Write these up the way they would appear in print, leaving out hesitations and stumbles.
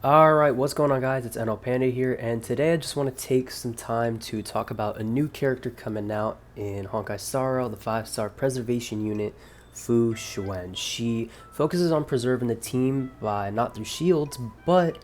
Alright, what's going on guys? It's NL Panda here, and today I just want to take some time to talk about a new character coming out in Honkai Star Rail, the 5-star preservation unit, Fu Xuan. She focuses on preserving the team by not through shields, but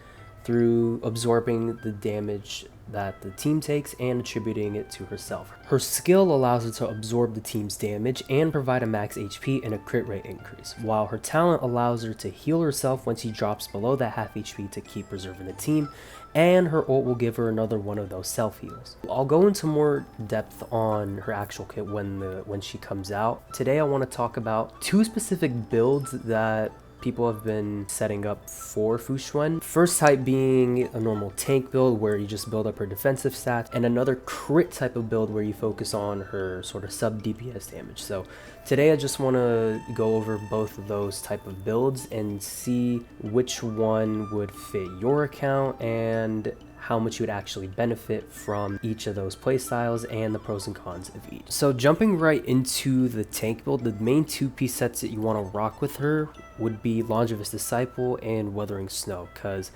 through absorbing the damage that the team takes and attributing it to herself. Her skill allows her to absorb the team's damage and provide a max HP and a crit rate increase, while her talent allows her to heal herself when she drops below that half HP to keep preserving the team, and her ult will give her another one of those self heals. I'll go into more depth on her actual kit when she comes out. Today I want to talk about two specific builds that people have been setting up for Fu Xuan. First type being a normal tank build where you just build up her defensive stats, and another crit type of build where you focus on her sort of sub DPS damage. So today I just want to go over both of those type of builds and see which one would fit your account and how much you would actually benefit from each of those playstyles and the pros and cons of each. So jumping right into the tank build, the main two-piece sets that you want to rock with her would be Longevous Disciple and Weathering Snow, because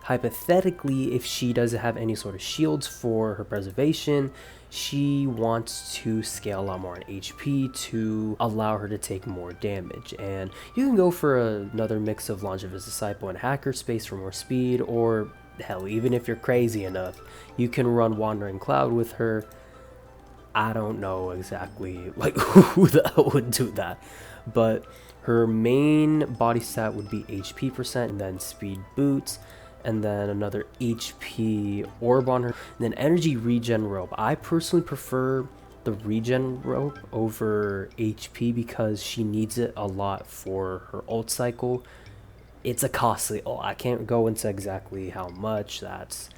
hypothetically, if she doesn't have any sort of shields for her preservation, she wants to scale a lot more on HP to allow her to take more damage. And you can go for another mix of Longevous Disciple and Hacker Space for more speed, or hell, even if you're crazy enough, you can run Wandering Cloud with her. I don't know exactly like who the hell would do that, but her main body stat would be HP percent, and then speed boots, and then another HP orb on her, and then energy regen rope. I personally prefer the regen rope over HP because she needs it a lot for her ult cycle. It's a costly ult. I can't go into exactly how much. That's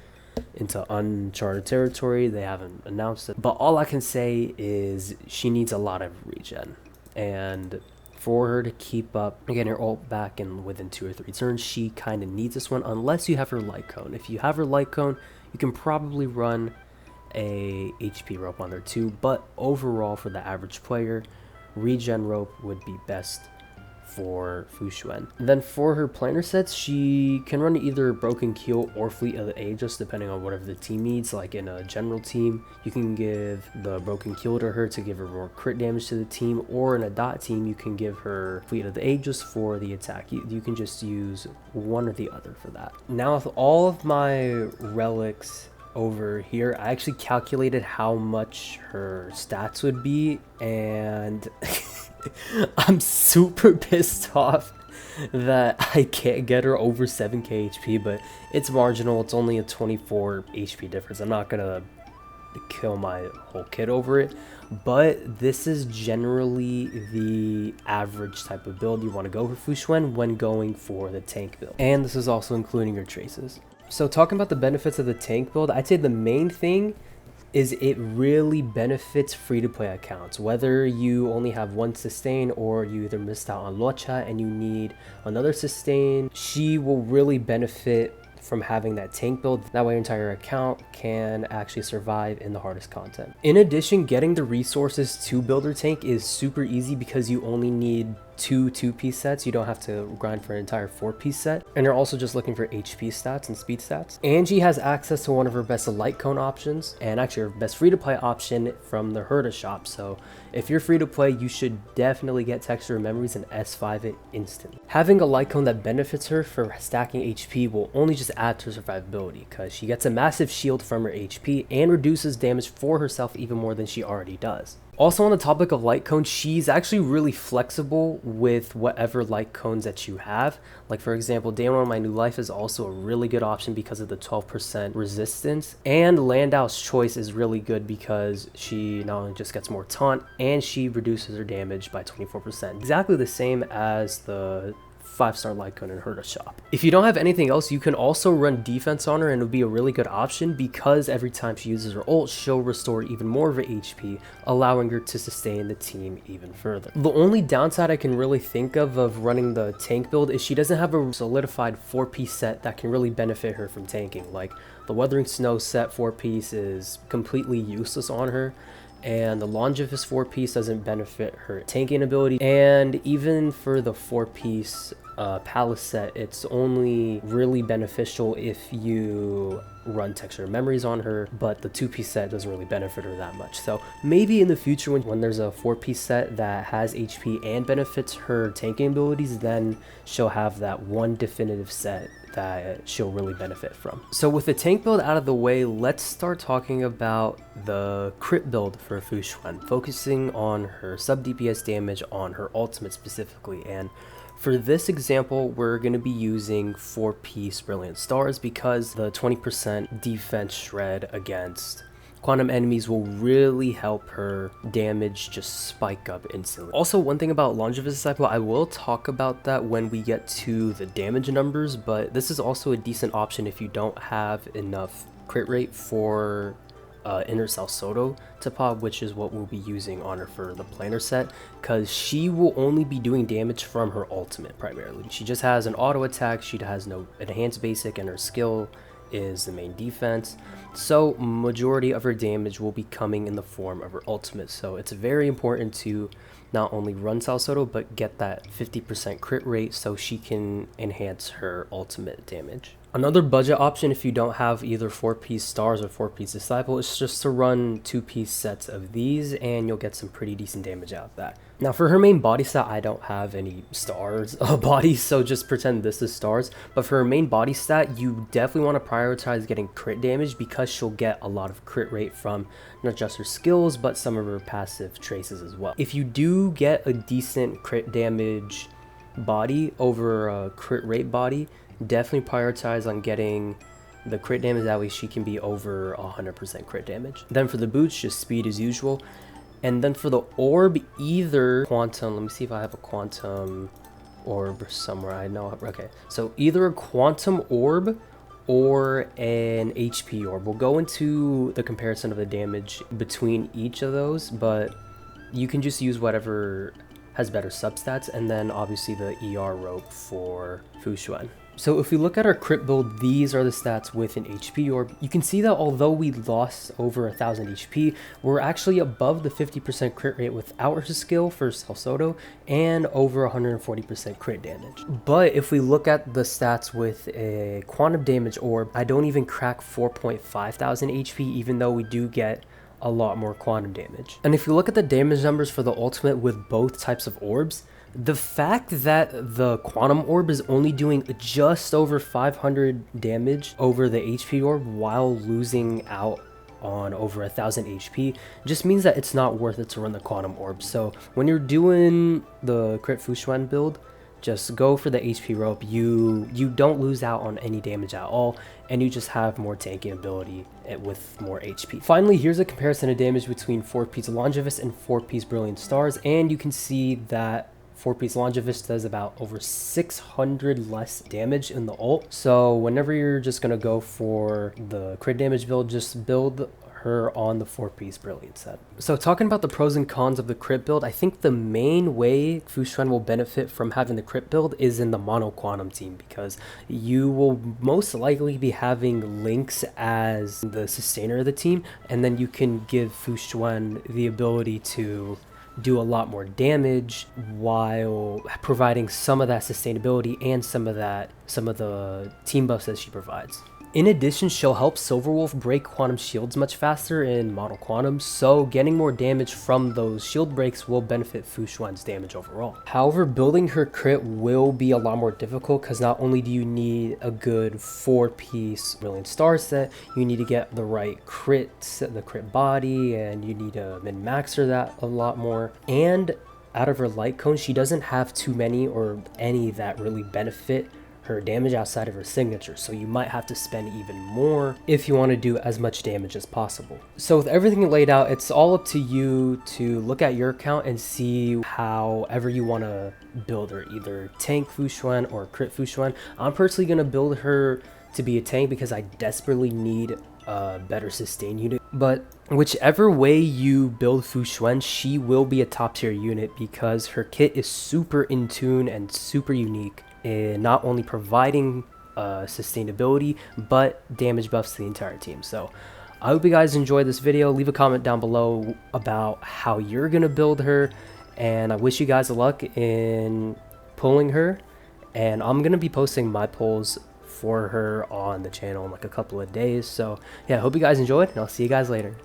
into uncharted territory. They haven't announced it, but all I can say is she needs a lot of regen, and for her to keep up getting her ult back in within 2 or 3 turns, she kind of needs this one, unless you have her light cone. If you have her light cone, you can probably run a HP rope on there too, but overall for the average player, regen rope would be best for Fu Xuan. Then for her planar sets, she can run either Broken Keel or Fleet of the Aegis, depending on whatever the team needs. Like in a general team, you can give the Broken Keel to her to give her more crit damage to the team, or in a dot team, you can give her Fleet of the Aegis for the attack. You can just use one or the other for that. Now with all of my relics over here, I actually calculated how much her stats would be, and I'm super pissed off that I can't get her over 7k HP, but it's marginal. It's only a 24 HP difference. I'm not gonna kill my whole kit over it, but this is generally the average type of build you want to go for Fu Xuan when going for the tank build, and this is also including her traces. So talking about the benefits of the tank build, I'd say the main thing is it really benefits free-to-play accounts. Whether you only have one sustain or you either missed out on Locha and you need another sustain, she will really benefit from having that tank build. That way your entire account can actually survive in the hardest content. In addition, getting the resources to build her tank is super easy because you only need two-piece sets. You don't have to grind for an entire 4-piece set, and you're also just looking for HP stats and speed stats. And she has access to one of her best light cone options, and actually her best free-to-play option from the Herda shop. So if you're free to play, you should definitely get Texture Memories and S5 it instantly. Having a light cone that benefits her for stacking HP will only just add to her survivability, because she gets a massive shield from her HP and reduces damage for herself even more than she already does. Also, on the topic of light cones, she's actually really flexible with whatever light cones that you have. Like for example, Day 1 of My New Life is also a really good option because of the 12% resistance, and Landau's Choice is really good because she not only just gets more taunt, and she reduces her damage by 24%. Exactly the same as the 5-star light cone in Herda shop. If you don't have anything else, you can also run defense on her, and it would be a really good option because every time she uses her ult, she'll restore even more of her HP, allowing her to sustain the team even further. The only downside I can really think of running the tank build is she doesn't have a solidified 4-piece set that can really benefit her from tanking. Like the Weathering Snow set 4-piece is completely useless on her, and the Longevous 4-piece doesn't benefit her tanking ability, and even for the 4-piece palace set, it's only really beneficial if you run texture memories on her, but the 2-piece set doesn't really benefit her that much. So maybe in the future when there's a 4-piece set that has HP and benefits her tanking abilities, then she'll have that one definitive set that she'll really benefit from. So with the tank build out of the way, let's start talking about the crit build for Fu Xuan, focusing on her sub DPS damage on her ultimate specifically. And for this example, we're going to be using 4-piece Brilliant Stars because the 20% defense shred against quantum enemies will really help her damage just spike up instantly. Also, one thing about Longevous Disciple, I will talk about that when we get to the damage numbers, but this is also a decent option if you don't have enough crit rate for Inner Salsodo to pop, which is what we'll be using on her for the planar set, because she will only be doing damage from her ultimate primarily. She just has an auto attack, she has no enhanced basic, and her skill is the main defense, so majority of her damage will be coming in the form of her ultimate. So it's very important to not only run Salsodo but get that 50% crit rate so she can enhance her ultimate damage. Another budget option if you don't have either 4-piece Stars or 4-piece Disciple is just to run 2-piece sets of these, and you'll get some pretty decent damage out of that. Now for her main body stat, I don't have any Stars bodies, so just pretend this is Stars. But for her main body stat, you definitely want to prioritize getting crit damage because she'll get a lot of crit rate from not just her skills, but some of her passive traces as well. If you do get a decent crit damage body over a crit rate body, definitely prioritize on getting the crit damage, that way she can be over 100% crit damage. Then for the boots, just speed as usual. And then for the orb, either quantum, let me see if I have a quantum orb somewhere. I know, okay, so either a quantum orb or an HP orb. We'll go into the comparison of the damage between each of those, but you can just use whatever has better substats, and then obviously the ER rope for Fu Xuan. So if we look at our crit build, these are the stats with an HP orb. You can see that although we lost over 1000 HP, we're actually above the 50% crit rate without her skill for Salsodo and over 140% crit damage. But if we look at the stats with a quantum damage orb, I don't even crack 4,500 HP, even though we do get a lot more quantum damage. And if you look at the damage numbers for the ultimate with both types of orbs, the fact that the quantum orb is only doing just over 500 damage over the HP orb while losing out on over 1000 HP just means that it's not worth it to run the quantum orb. So when you're doing the crit Fu Xuan build, just go for the HP rope. You don't lose out on any damage at all, and you just have more tanking ability with more HP. Finally, here's a comparison of damage between 4-piece Longevous and 4-piece Brilliant Stars, and you can see that 4-piece Longevous does about over 600 less damage in the ult. So whenever you're just gonna go for the crit damage build, just build her on the 4-piece Brilliant set. So talking about the pros and cons of the crit build, I think the main way Fu Xuan will benefit from having the crit build is in the mono quantum team, because you will most likely be having Lynx as the sustainer of the team, and then you can give Fu Xuan the ability to do a lot more damage while providing some of that sustainability and some of the team buffs that she provides. In addition, she'll help Silverwolf break quantum shields much faster in Mono Quantum, so getting more damage from those shield breaks will benefit Fu Xuan's damage overall. However, building her crit will be a lot more difficult because not only do you need a good 4-piece Brilliant Star set, you need to get the right crit set, the crit body, and you need to min-maxer that a lot more. And out of her light cone, she doesn't have too many or any that really benefit her damage outside of her signature, so you might have to spend even more if you want to do as much damage as possible. So with everything laid out, it's all up to you to look at your account and see however you want to build her, either tank Fu Xuan or crit Fu Xuan. I'm personally going to build her to be a tank because I desperately need a better sustain unit, but whichever way you build Fu Xuan, she will be a top tier unit because her kit is super in tune and super unique, in not only providing sustainability but damage buffs to the entire team. So I hope you guys enjoyed this video. Leave a comment down below about how you're gonna build her, and I wish you guys luck in pulling her. and I'm gonna be posting my polls for her on the channel in like a couple of days. So yeah, hope you guys enjoyed, and I'll see you guys later.